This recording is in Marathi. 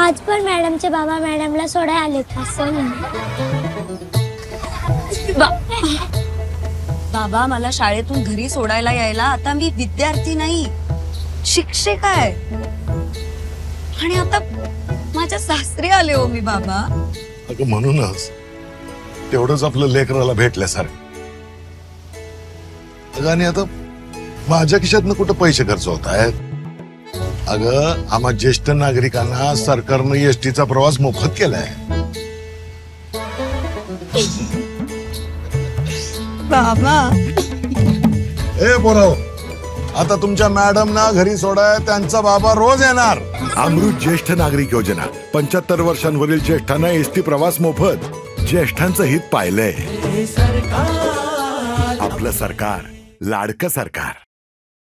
आज पण मॅडमचे बाबा मॅडमला सोडायला आलेत असं बाबा मला शाळेतून घरी सोडायला यायला आता मी विद्यार्थी नाही, शिक्षिका आहे. आणि आता माझ्या सासरी आले हो मी बाबा. अगं म्हणूनच तेवढंच आपलं लेकराला भेटल्यासारखं. अगं आणि आता माझ्या खिशातनं कुठं पैसे खर्च होत आहेत. अगं आम्हा ज्येष्ठ नागरिकांना सरकारनं एसटीचा प्रवास मोफत केलाय. बाबा ए पोराव, आता तुमच्या मॅडम ना घरी सोडाय त्यांचा बाबा रोज येणार. अमृत ज्येष्ठ नागरिक योजना 75 वर्षांवरील ज्येष्ठांना एसटी प्रवास मोफत. ज्येष्ठांचं हित पाहिलंय. आपलं सरकार, लाडकं सरकार.